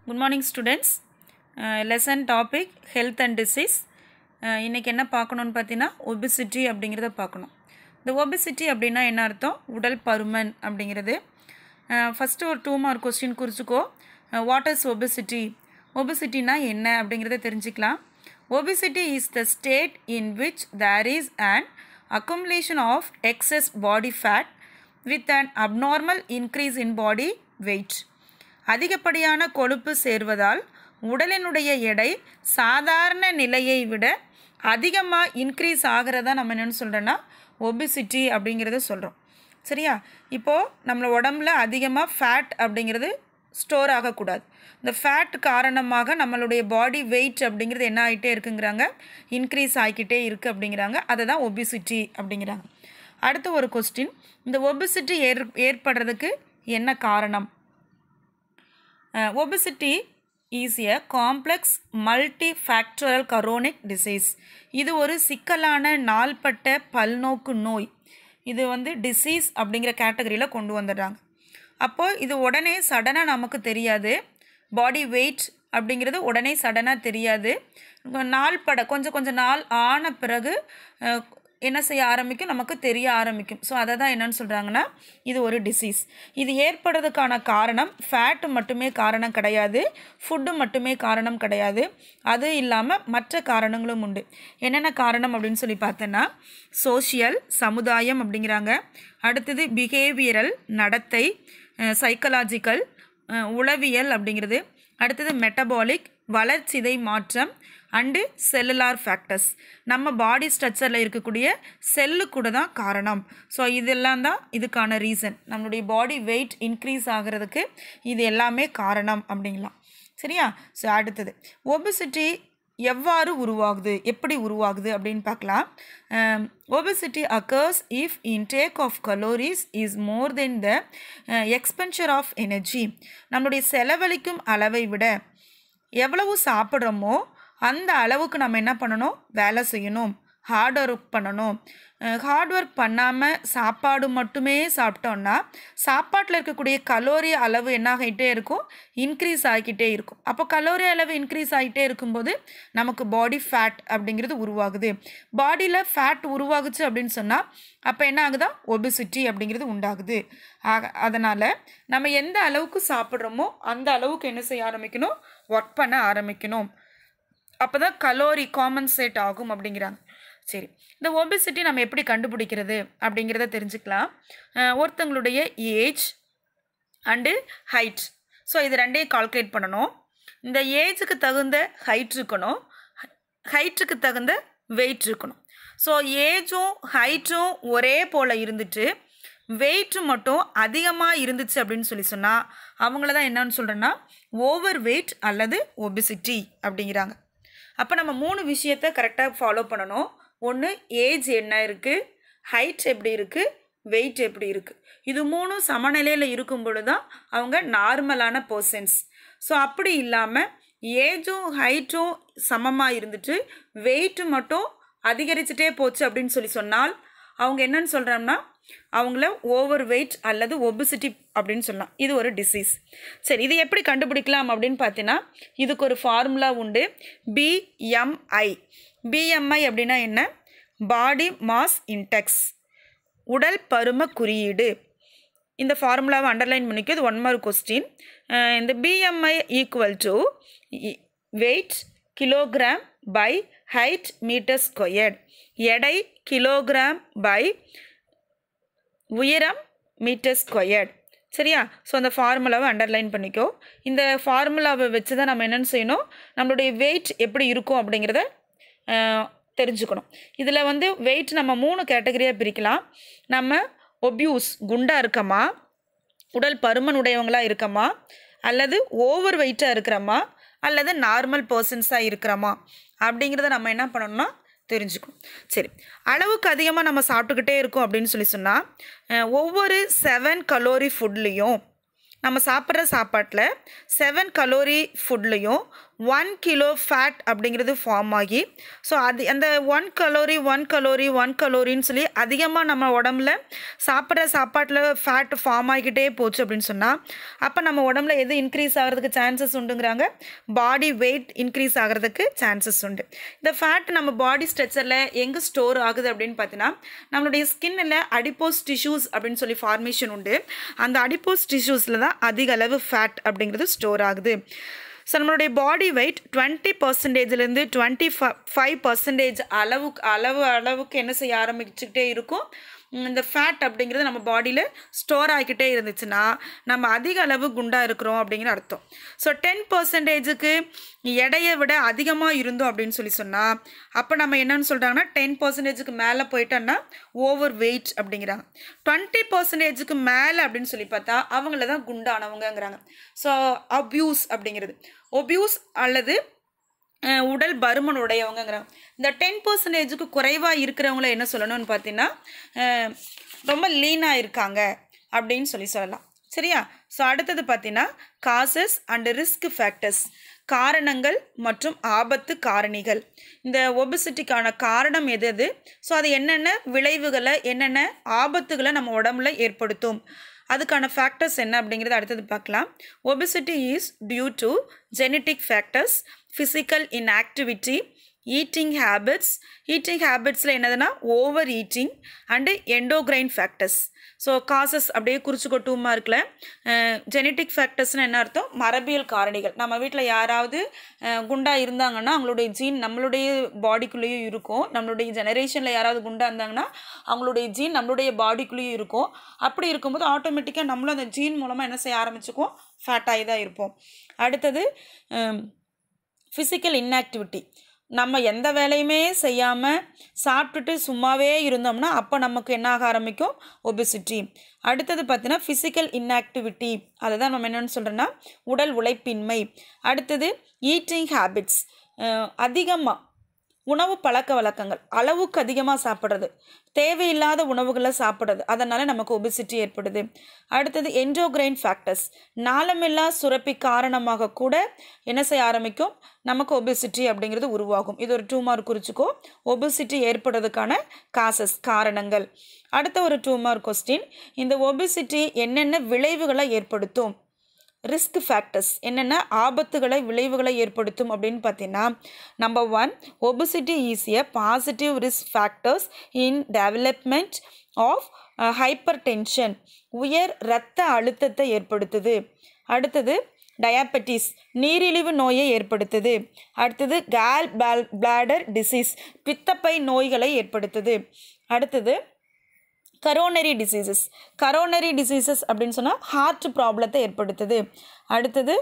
Good morning students. Lesson topic health and disease. இன்னைக்கு என்ன பார்க்கணும்னு பார்த்தீங்கன்னா obesity அப்படிங்கிறத பார்க்கணும். இந்த obesity அப்படின்னா என்ன அர்த்தம்? உடல் பருமன் அப்படிங்கிறது. ஃபஸ்ட்டு ஒரு 2 மார்க் கொஸ்டின் குறிச்சுக்கோ. What is obesity? obesityனா என்ன அப்படிங்கிறத தெரிஞ்சுக்கலாம். Obesity is the state in which there is an accumulation of excess body fat with an abnormal increase in body weight. அதிகப்படியான கொழுப்பு சேர்வதால் உடலினுடைய எடை சாதாரண நிலையை விட அதிகமாக இன்க்ரீஸ் ஆகிறதா நம்ம என்னென்னு சொல்கிறோன்னா ஒபிசிட்டி அப்படிங்கிறத சொல்கிறோம். சரியா? இப்போது நம்மளோட உடம்புல அதிகமாக ஃபேட் அப்படிங்கிறது ஸ்டோர் ஆகக்கூடாது. இந்த ஃபேட் காரணமாக நம்மளுடைய பாடி வெயிட் அப்படிங்கிறது என்ன ஆகிட்டே இருக்குங்கிறாங்க, இன்க்ரீஸ் ஆகிக்கிட்டே இருக்குது அப்படிங்கிறாங்க. அதை தான் ஒபிசிட்டி அப்படிங்கிறாங்க. அடுத்த ஒரு கொஸ்டின், இந்த ஒபிசிட்டி ஏற்படுறதுக்கு என்ன காரணம்? Obesity is a complex multifactorial chronic disease. இது ஒரு சிக்கலான நாள்பட்ட பல்நோக்கு நோய். இது டிசீஸ் அப்படிங்கிற கேட்டகரியில் கொண்டு வந்துடுறாங்க. அப்போது இது உடனே சடனாக நமக்கு தெரியாது. பாடி வெயிட் அப்படிங்கிறது உடனே சடனாக தெரியாது. கொஞ்சம் நாள் ஆன பிறகு என்ன செய்ய ஆரம்பிக்கும், நமக்கு தெரிய ஆரம்பிக்கும். ஸோ அதை தான் என்னென்னு சொல்கிறாங்கன்னா இது ஒரு டிசீஸ். இது ஏற்படுறதுக்கான காரணம் ஃபேட்டு மட்டுமே காரணம் கிடையாது, ஃபுட்டு மட்டுமே காரணம் கிடையாது. அது இல்லாமல் மற்ற காரணங்களும் உண்டு. என்னென்ன காரணம் அப்படின்னு சொல்லி பார்த்தோன்னா சோஷியல் சமுதாயம் அப்படிங்கிறாங்க. அடுத்தது பிஹேவியரல் நடத்தை, சைக்கலாஜிக்கல் உளவியல் அப்படிங்கிறது. அடுத்தது மெட்டபாலிக் வளர்சிதை மாற்றம் அண்டு செல்லுலார் ஃபேக்டர்ஸ். நம்ம பாடி ஸ்ட்ரக்சரில் இருக்கக்கூடிய செல்லு கூட தான் காரணம். ஸோ இதெல்லாம் தான் இதுக்கான ரீசன். நம்மளுடைய பாடி வெயிட் இன்க்ரீஸ் ஆகிறதுக்கு இது எல்லாமே காரணம் அப்படிங்கலாம். சரியா? ஸோ அடுத்தது ஒபிசிட்டி எவ்வாறு உருவாகுது, எப்படி உருவாகுது அப்படின்னு பார்க்கலாம். obesity occurs if intake of calories is more than the expenditure of energy. நம்மளுடைய செலவழிக்கும் அளவை விட எவ்வளவு சாப்பிட்றோமோ அந்த அளவுக்கு நம்ம என்ன பண்ணணும், வேலை செய்யணும், ஹார்ட் ஒர்க் பண்ணணும். ஹார்ட் ஒர்க் பண்ணாமல் சாப்பாடு மட்டுமே சாப்பிட்டோன்னா சாப்பாட்டில் இருக்கக்கூடிய கலோரி அளவு என்ன ஆகிட்டே இருக்கும், இன்க்ரீஸ் ஆகிக்கிட்டே இருக்கும். அப்போ கலோரி அளவு இன்க்ரீஸ் ஆகிட்டே இருக்கும்போது நமக்கு பாடி ஃபேட் அப்படிங்கிறது உருவாகுது. பாடியில் ஃபேட் உருவாகுச்சு அப்படின்னு சொன்னால் அப்போ என்ன ஆகுதா, ஒபிசிட்டி அப்படிங்கிறது உண்டாகுது. அதனால் நம்ம எந்த அளவுக்கு சாப்பிட்றோமோ அந்த அளவுக்கு என்ன செய்ய ஆரம்பிக்கணும், ஒர்க் பண்ண ஆரம்பிக்கணும். அப்போ தான் கலோரி காம்பன்சேட் ஆகும் அப்படிங்கிறாங்க. சரி, இந்த ஒபிசிட்டி நம்ம எப்படி கண்டுபிடிக்கிறது அப்படிங்கிறத தெரிஞ்சுக்கலாம். ஒருத்தங்களுடைய ஏஜ் அண்டு ஹைட், ஸோ இது ரெண்டையும் கால்குலேட் பண்ணணும். இந்த ஏஜுக்கு தகுந்த ஹைட் இருக்கணும், ஹைட்டுக்கு தகுந்த வெயிட் இருக்கணும். ஸோ ஏஜும் ஹைட்டும் ஒரே போல் இருந்துட்டு வெயிட்டு மட்டும் அதிகமாக இருந்துச்சு அப்படின்னு சொன்னால் அவங்கள தான் என்னன்னு சொல்கிறேன்னா ஓவர் வெயிட் அல்லது ஒபிசிட்டி அப்படிங்கிறாங்க. அப்போ நம்ம 3 விஷயத்தை கரெக்டாக ஃபாலோ பண்ணணும். ஒன்று, ஏஜ் என்ன இருக்குது, ஹைட் எப்படி இருக்குது, வெயிட் எப்படி இருக்குது. இது 3 சமநிலையில் இருக்கும் பொழுது தான் அவங்க நார்மலான பர்சன்ஸ். ஸோ அப்படி இல்லாமல் ஏஜும் ஹைட்டும் சமமாக இருந்துட்டு வெயிட்டு மட்டும் அதிகரிச்சுட்டே போச்சு அப்படின்னு சொன்னால் அவங்க என்னன்னு சொல்கிறோம்னா அவங்கள ஓவர் வெயிட் அல்லது ஒபிசிட்டி அப்படின்னு சொல்லலாம். இது ஒரு டிசீஸ். சரி, இது எப்படி கண்டுபிடிக்கலாம் அப்படின்னு பார்த்தீங்கன்னா இதுக்கு ஒரு ஃபார்முலா உண்டு, BMI. BMI அப்படின்னா என்ன, பாடி மாஸ் இன்டெக்ஸ், உடல் பரும குறியீடு. இந்த ஃபார்முலாவை அண்டர்லைன் பண்ணிக்க, இது 1 மார்க் கொஸ்டின். இந்த BMI equal to weight kilogram by height metre squared. எடை கிலோகிராம் பை உயரம் மீட்டர் ஸ்கொயர்ட். சரியா? ஸோ அந்த ஃபார்முலாவை அண்டர்லைன் பண்ணிக்கோ. இந்த ஃபார்முலாவை வச்சு தான் நம்ம என்னென்னு செய்யணும், நம்மளுடைய வெயிட் எப்படி இருக்கும் அப்படிங்கிறத தெரிஞ்சுக்கணும். இதில் வெயிட் நம்ம 3 கேட்டகரியாக பிரிக்கலாம். நம்ம ஒபியூஸ் குண்டாக இருக்கமா, உடல் பருமன் உடையவங்களாக இருக்கமா, அல்லது ஓவர் வெயிட்டாக இருக்கிறோமா, அல்லது நார்மல் பர்சன்ஸாக இருக்கிறோமா அப்படிங்கிறத நம்ம என்ன பண்ணணும்னா தெரிஞ்சுக்கணும். சரி, அளவுக்கு அதிகமாக நம்ம சாப்பிட்டுக்கிட்டே இருக்கோம் அப்படின்னு சொன்னால் ஒவ்வொரு 7 கலோரி ஃபுட்லேயும் நம்ம சாப்பிட்ற சாப்பாட்டில் 7 கலோரி ஃபுட்லேயும் 1 கிலோ ஃபேட் அப்படிங்கிறது ஃபார்ம் ஆகி ஸோ அது அந்த 1 கலோரின்னு சொல்லி அதிகமாக நம்ம உடம்புல சாப்பிட்ற சாப்பாட்டில் ஃபேட் ஃபார்ம் ஆகிக்கிட்டே போச்சு அப்படின்னு சொன்னால் அப்போ நம்ம உடம்புல எது இன்க்ரீஸ் ஆகிறதுக்கு சான்சஸ் உண்டுங்கிறாங்க, பாடி வெயிட் இன்க்ரீஸ் ஆகிறதுக்கு சான்சஸ் உண்டு. இந்த ஃபேட் நம்ம பாடி ஸ்ட்ரக்சரில் எங்கே ஸ்டோர் ஆகுது அப்படின்னு பார்த்தீங்கன்னா நம்மளுடைய ஸ்கின்னில் அடிப்போஸ் டிஷ்யூஸ் அப்படின்னு சொல்லி ஃபார்மேஷன் உண்டு. அந்த அடிப்போஸ் டிஷ்யூஸில் தான் அதிக அளவு ஃபேட் அப்படிங்கிறது ஸ்டோர் ஆகுது. ஸோ நம்மளுடைய பாடி வெயிட் 20%லேருந்து 25% அளவுக்கு என்ன செய்ய ஆரம்பிச்சுக்கிட்டே இருக்கும். இந்த ஃபேட் அப்படிங்கிறது நம்ம பாடியில் ஸ்டோர் ஆகிக்கிட்டே இருந்துச்சுன்னா நம்ம அதிக அளவு குண்டாக இருக்கிறோம் அப்படிங்கிற அர்த்தம். ஸோ 10%க்கு எடையை விட அதிகமாக இருந்தோம் அப்படின்னு சொல்லி சொன்னால் அப்போ நம்ம என்னன்னு சொல்கிறாங்கன்னா 10%க்கு மேலே போயிட்டோன்னா ஓவர் வெயிட் அப்படிங்கிறாங்க. 20%க்கு மேலே அப்படின்னு சொல்லி பார்த்தா அவங்கள தான் குண்டானவங்கங்கிறாங்க. ஸோ அப்யூஸ் அப்படிங்கிறது ஒபியூஸ் அல்லது உடல் பருமன் உடையவங்கிறாங்க. இந்த 10%க்கு குறைவாக இருக்கிறவங்கள என்ன சொல்லணும்னு பார்த்தீங்கன்னா ரொம்ப லீனாக இருக்காங்க அப்படின்னு சொல்லலாம். சரியா? ஸோ அடுத்தது பார்த்தீங்கன்னா காசஸ் அண்ட் ரிஸ்க் ஃபேக்டர்ஸ், காரணங்கள் மற்றும் ஆபத்து காரணிகள். இந்த ஒபிசிட்டிக்கான காரணம் எது, ஸோ அது என்னென்ன விளைவுகளை என்னென்ன ஆபத்துகளை நம்ம உடம்புல ஏற்படுத்தும், அதுக்கான ஃபேக்டர்ஸ் என்ன அப்படிங்கிறது அடுத்தது பார்க்கலாம். Obesity is due to genetic factors, physical inactivity, eating ஹேபிட்ஸில் என்னதுன்னா over eating and endocrine factors. So causes அப்படியே குறிச்சிக்கோ 2 மார்க்கில். ஜெனட்டிக் ஃபேக்டர்ஸ்னால் என்ன அர்த்தம்? மரபியல் காரணிகள். நம்ம வீட்டில் யாராவது குண்டாக இருந்தாங்கன்னா அவங்களுடைய ஜீன் நம்மளுடைய பாடிக்குள்ளேயும் இருக்கும். நம்மளுடைய ஜெனரேஷனில் யாராவது குண்டாக இருந்தாங்கன்னா அவங்களுடைய ஜீன் நம்மளுடைய பாடிக்குள்ளேயும் இருக்கும். அப்படி இருக்கும்போது ஆட்டோமேட்டிக்காக நம்மளும் அந்த ஜீன் மூலமாக என்ன செய்ய ஆரம்பிச்சுக்குவோம்? ஃபேட்டாகி தான் இருப்போம். அடுத்தது ஃபிசிக்கல் இன்ஆக்டிவிட்டி. நம்ம எந்த வேலையுமே செய்யாமல் சாப்பிட்டுட்டு சும்மாவே இருந்தோம்னா அப்போ நமக்கு என்ன ஆக ஆரம்பிக்கும்? ஒபிசிட்டி. அடுத்தது பார்த்தீங்கன்னா ஃபிசிக்கல் இன்ஆக்டிவிட்டி, அதை தான் நம்ம என்னென்னு சொல்கிறோன்னா உடல் உழைப்பின்மை. அடுத்தது ஈட்டிங் ஹேபிட்ஸ், அதிகமாக உணவு பழக்க வழக்கங்கள், அளவுக்கு அதிகமாக சாப்பிட்றது, தேவையில்லாத உணவுகளை சாப்பிட்றது, அதனால் நமக்கு ஒபிசிட்டி ஏற்படுது. அடுத்தது எண்டோக்ரைன் ஃபேக்டர்ஸ், நாளமில்லா சுரப்பி காரணமாக கூட என்ன செய்ய ஆரம்பிக்கும்? நமக்கு ஒபிசிட்டி அப்படிங்கிறது உருவாகும். இது ஒரு 2 மார்க் குறிச்சிக்கோ. ஒபிசிட்டி ஏற்படுறதுக்கான காசஸ், காரணங்கள். அடுத்த ஒரு 2 மார்க் கொஸ்டின், இந்த ஒபிசிட்டி என்னென்ன விளைவுகளை ஏற்படுத்தும்? ரிஸ்க் ஃபேக்டர்ஸ், என்னென்ன ஆபத்துகளை விளைவுகளை ஏற்படுத்தும் அப்படின்னு பார்த்தீங்கன்னா number 1, obesity is a positive risk factors in development of hypertension, உயர் இரத்த அழுத்தத்தை ஏற்படுத்துது. அடுத்தது டயாபெட்டிஸ், நீரிழிவு நோயை ஏற்படுத்துது. அடுத்தது கேல் பிளாடர் டிசீஸ், பித்தப்பை நோய்களை ஏற்படுத்துது. அடுத்தது கரோனரி டிசீசஸ் அப்படின்னு சொன்னால் ஹார்ட் ப்ராப்ளத்தை ஏற்படுத்துது. அடுத்தது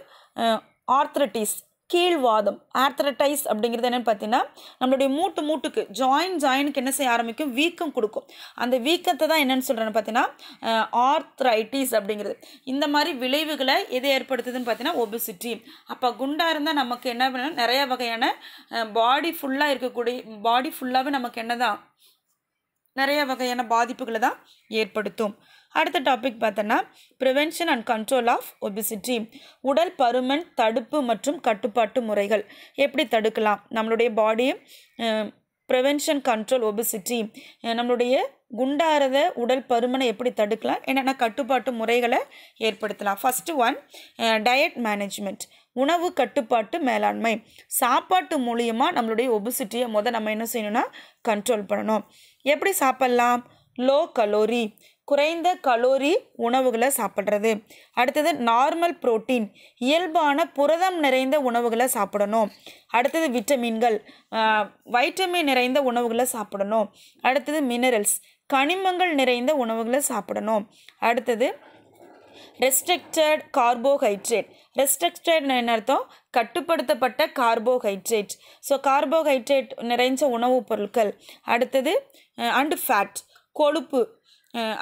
ஆர்த்ரட்டிஸ், கீழ்வாதம். ஆர்த்ரடைஸ் அப்படிங்கிறது என்னென்னு பார்த்தீங்கன்னா நம்மளுடைய மூட்டுக்கு ஜாயினுக்கு என்ன செய்ய ஆரம்பிக்கும்? வீக்கம் கொடுக்கும். அந்த வீக்கத்தை தான் என்னென்னு சொல்கிறேன்னு பார்த்தீங்கன்னா ஆர்த்ரைட்டிஸ் அப்படிங்கிறது. இந்த மாதிரி விளைவுகளை எது ஏற்படுத்துதுன்னு பார்த்தீங்கன்னா ஒபிசிட்டி. அப்போ குண்டாக இருந்தால் நமக்கு என்ன பண்ணணும்? நிறைய வகையான பாடி ஃபுல்லாகவே நமக்கு என்ன தான் நிறைய வகையான பாதிப்புகளை தான் ஏற்படுத்தும். அடுத்த டாபிக் பார்த்தோன்னா prevention and control of obesity, உடல் பருமன் தடுப்பு மற்றும் கட்டுப்பாட்டு முறைகள். எப்படி தடுக்கலாம் நம்மளுடைய பாடியை? ப்ரிவென்ஷன் கண்ட்ரோல் ஒபிசிட்டி, நம்மளுடைய குண்டாகிறத உடல் பருமனை எப்படி தடுக்கலாம், என்னென்ன கட்டுப்பாட்டு முறைகளை ஏற்படுத்தலாம். ஃபஸ்ட்டு 1, டயட் மேனேஜ்மெண்ட், உணவு கட்டுப்பாட்டு மேலாண்மை. சாப்பாட்டு மூலியமாக நம்மளுடைய ஒபிசிட்டியை நம்ம என்ன செய்யணும்னா கண்ட்ரோல் பண்ணணும். எப்படி சாப்பிட்லாம்? லோ கலோரி, குறைந்த கலோரி உணவுகளை சாப்பிட்றது. அடுத்தது நார்மல் புரோட்டீன், இயல்பான புரதம் நிறைந்த உணவுகளை சாப்பிடணும். அடுத்தது விட்டமின்கள், வைட்டமின் நிறைந்த உணவுகளை சாப்பிடணும். அடுத்தது மினரல்ஸ், கனிமங்கள் நிறைந்த உணவுகளை சாப்பிடணும். அடுத்தது ரெஸ்ட்ரிக்டட் கார்போஹைட்ரேட். ரெஸ்ட்ரிக்டட் என்ன அர்த்தம்? கட்டுப்படுத்தப்பட்ட கார்போஹைட்ரேட். ஸோ கார்போஹைட்ரேட் நிறைஞ்ச உணவுப் பொருட்கள். அடுத்தது அண்டு ஃபேட், கொழுப்பு.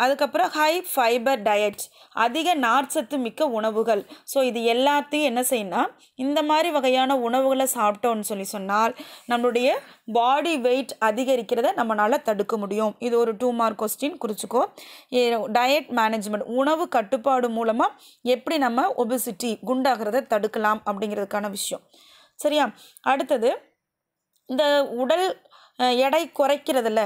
அதுக்கப்புறம் ஹை ஃபைபர் டயட், அதிக நார்ச்சத்து மிக்க உணவுகள். ஸோ இது எல்லாத்தையும் என்ன செய்யணும்னா இந்த மாதிரி வகையான உணவுகளை சாப்பிட்டோன்னு சொன்னால் நம்மளுடைய பாடி வெயிட் அதிகரிக்கிறத நம்மளால் தடுக்க முடியும். இது ஒரு 2 மார்க் கொஸ்டின் குறிச்சிக்கோ. டயட் மேனேஜ்மெண்ட், உணவு கட்டுப்பாடு மூலமாக எப்படி நம்ம ஒபிசிட்டி குண்டாகிறத தடுக்கலாம் அப்படிங்கிறதுக்கான விஷயம். சரியா? அடுத்தது இந்த உடல் எடை குறைக்கிறதுல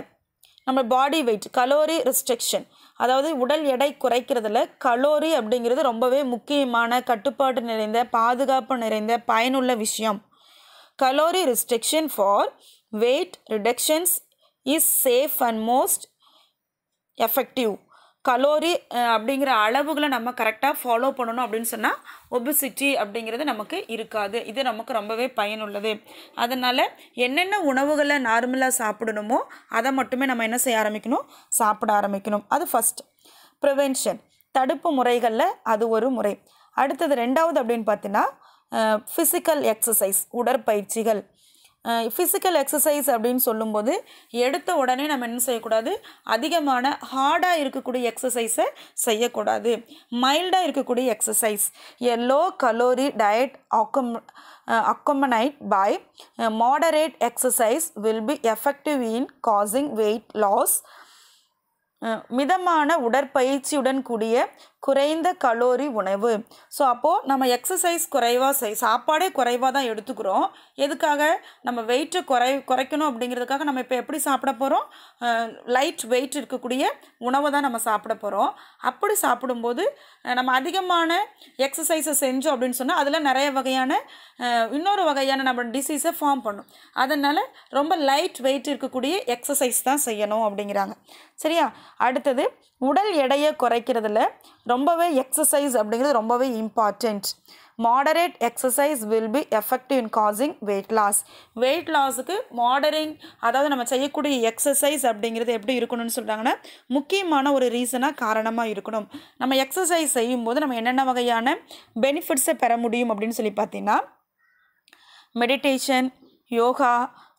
நம்ம பாடி வெயிட் கலோரி ரெஸ்ட்ரிக்ஷன், அதாவது உடல் எடை குறைக்கிறதுல கலோரி அப்படிங்கிறது ரொம்பவே முக்கியமான கட்டுப்பாடு நிறைந்த பாதுகாப்பு நிறைந்த பயனுள்ள விஷயம். Calorie restriction for wait reductions is safe and most effective. Calorie அப்படிங்கிற அளவுகளை நம்ம கரெக்டாக ஃபாலோ பண்ணணும் அப்படின்னு சொன்னால் ஒபிசிட்டி அப்படிங்கிறது நமக்கு இருக்காது. இது நமக்கு ரொம்பவே பயனுள்ளது. அதனால் என்னென்ன உணவுகளை நார்மலாக சாப்பிடணுமோ அதை மட்டுமே நம்ம என்ன செய்ய ஆரம்பிக்கணும், சாப்பிட ஆரம்பிக்கணும். அது ஃபஸ்ட். ப்ரிவென்ஷன், தடுப்பு முறைகளில் அது ஒரு முறை. அடுத்தது ரெண்டாவது அப்படின்னு பார்த்தீங்கன்னா ஃபிசிக்கல் எக்ஸசைஸ், உடற்பயிற்சிகள். ஃபிசிக்கல் எக்ஸசைஸ் அப்படின்னு சொல்லும்போது எடுத்த உடனே நம்ம என்ன செய்யக்கூடாது, அதிகமான ஹார்டாக இருக்கக்கூடிய எக்ஸசைஸை செய்யக்கூடாது. மைல்டாக இருக்கக்கூடிய exercise. A low calorie diet accompanied by moderate exercise will be effective in causing weight loss. மிதமான உடற்பயிற்சியுடன் கூடிய குறைந்த கலோரி உணவு. ஸோ அப்போது நம்ம எக்ஸசைஸ் குறைவாக சாப்பாடே குறைவாக தான் எடுத்துக்கிறோம். எதுக்காக, நம்ம வெயிட்டை குறைக்கணும் அப்படிங்கிறதுக்காக நம்ம இப்போ எப்படி சாப்பிட போகிறோம், லைட் வெயிட் இருக்கக்கூடிய உணவை தான் நம்ம சாப்பிட போகிறோம். அப்படி சாப்பிடும்போது நம்ம அதிகமான எக்ஸசைஸை செஞ்சோம் அப்படின்னு சொன்னால் அதில் நிறைய வகையான இன்னொரு வகையான நம்ம டிசீஸை ஃபார்ம் பண்ணும். அதனால் ரொம்ப லைட் வெயிட் இருக்கக்கூடிய எக்ஸசைஸ் தான் செய்யணும் அப்படிங்கிறாங்க. சரியா? அடுத்தது உடல் எடையை குறைக்கிறதுல ரொம்பவே எக்ஸசைஸ் அப்படிங்கிறது ரொம்பவே important. Moderate exercise will be effective in causing weight loss. Weight லாஸுக்கு மாடரேட், அதாவது நம்ம செய்யக்கூடிய எக்ஸசைஸ் அப்படிங்கிறது எப்படி இருக்கணும்னு சொல்கிறாங்கன்னா முக்கியமான ஒரு ரீசனாக காரணமாக இருக்கணும். நம்ம எக்ஸசைஸ் செய்யும்போது நம்ம என்னென்ன வகையான பெனிஃபிட்ஸை பெற முடியும் அப்படின்னு சொல்லி பார்த்தீங்கன்னா meditation, yoga,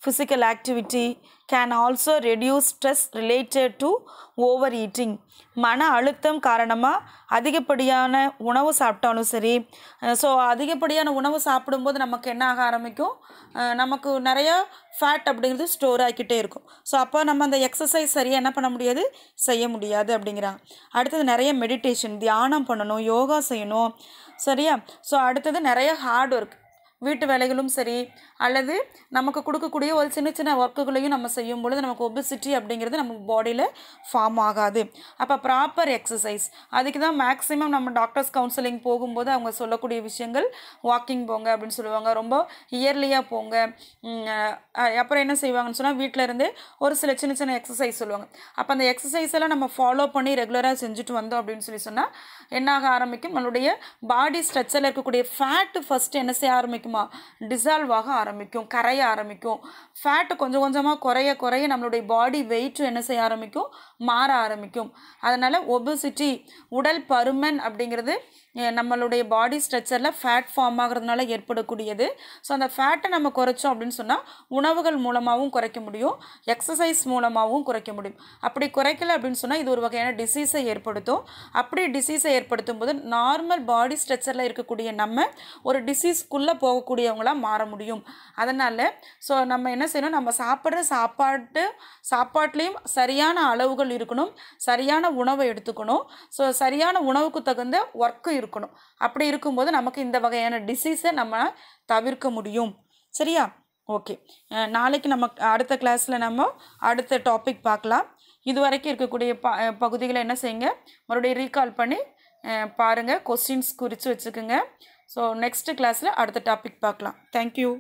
physical activity can also reduce stress related to overeating. மன அழுத்தம் காரணமாக அதிகப்படியான உணவு சாப்பிட்டாலும் சரி, ஸோ அதிகப்படியான உணவு சாப்பிடும்போது நமக்கு என்ன ஆக ஆரம்பிக்கும், நமக்கு நிறையா ஃபேட் அப்படிங்கிறது ஸ்டோர் ஆகிக்கிட்டே இருக்கும். ஸோ அப்போ நம்ம அந்த எக்ஸசைஸ் சரியாக என்ன பண்ண முடியாது, செய்ய முடியாது அப்படிங்கிறாங்க. அடுத்தது நிறைய மெடிடேஷன், தியானம் பண்ணணும், யோகா செய்யணும். சரியா? ஸோ அடுத்தது நிறைய ஹார்ட் ஒர்க், வீட்டு வேலைகளும் சரி அல்லது நமக்கு கொடுக்கக்கூடிய ஒரு சின்ன சின்ன ஒர்க்குகளையும் நம்ம செய்யும் பொழுது நமக்கு ஒபிசிட்டி அப்படிங்கிறது நம்ம பாடியில் ஃபார்ம் ஆகாது. அப்போ ப்ராப்பர் எக்ஸசைஸ், அதுக்கு தான் மேக்ஸிமம் நம்ம டாக்டர்ஸ் கவுன்சிலிங் போகும்போது அவங்க சொல்லக்கூடிய விஷயங்கள் வாக்கிங் போங்க அப்படின்னு சொல்லுவாங்க, ரொம்ப இயர்லியாக போங்க. அப்புறம் என்ன செய்வாங்கன்னு சொன்னால் வீட்டில் இருந்து ஒரு சில சின்ன சின்ன எக்ஸசைஸ் சொல்லுவாங்க. அப்போ அந்த எக்ஸசைஸ் எல்லாம் நம்ம ஃபாலோ பண்ணி ரெகுலராக செஞ்சுட்டு வந்தோம் அப்படின்னு சொன்னால் என்னாக ஆரம்பிக்கும், நம்மளுடைய பாடி ஸ்ட்ரக்சரில் இருக்கக்கூடிய ஃபேட்டு ஃபஸ்ட்டு என்ன செய்ய ஆரம்பிக்குமா, டிசால்வ் ஆக ஆரம்பிக்கும், கரைய ஆரம்பிக்கும். ஃபேட்டு கொஞ்சம் கொஞ்சமாக குறைய குறைய நம்மளுடைய பாடி வெயிட்டும் என்ன செய்ய ஆரம்பிக்கும், மாற ஆரம்பிக்கும். அதனால் ஒபிசிட்டி, உடல் பருமன் அப்படிங்கிறது நம்மளுடைய பாடி ஸ்ட்ரக்சரில் ஃபேட் ஃபார்ம் ஆகிறதுனால ஏற்படக்கூடியது. ஸோ அந்த ஃபேட்டை நம்ம குறைச்சோம் அப்படின்னு சொன்னால் உணவுகள் மூலமாகவும் குறைக்க முடியும், எக்ஸசைஸ் மூலமாகவும் குறைக்க முடியும். அப்படி குறைக்கல அப்படின்னு சொன்னால் இது ஒரு வகையான டிசீஸை ஏற்படுத்தும். அப்படி டிசீஸை ஏற்படுத்தும் போது நார்மல் பாடி ஸ்ட்ரக்சரில் இருக்கக்கூடிய நம்ம ஒரு டிசீஸ்க்குள்ளே போகக்கூடியவங்களாக மாற முடியும். அதனால் ஸோ நம்ம என்ன செய்யணும், நம்ம சாப்பிட்ற சாப்பாட்லேயும் சரியான அளவுகள் இருக்கணும், சரியான உணவை எடுத்துக்கணும். ஸோ சரியான உணவுக்கு தகுந்த ஒர்க்கு இருக்கணும். அப்படி இருக்கும்போது நமக்கு இந்த வகையான டிசீஸை நம்ம தவிர்க்க முடியும். சரியா? ஓகே, நாளைக்கு நம்ம அடுத்த கிளாஸில் நம்ம அடுத்த டாபிக் பார்க்கலாம். இது வரைக்கும் இருக்கக்கூடிய பகுதிகளை என்ன செய்யுங்க, மறுபடியும் ரீகால் பண்ணி பாருங்கள், கொஸ்டின்ஸ் குறித்து வச்சுக்கோங்க. ஸோ நெக்ஸ்ட் கிளாஸில் அடுத்த டாபிக் பார்க்கலாம். தேங்க்யூ.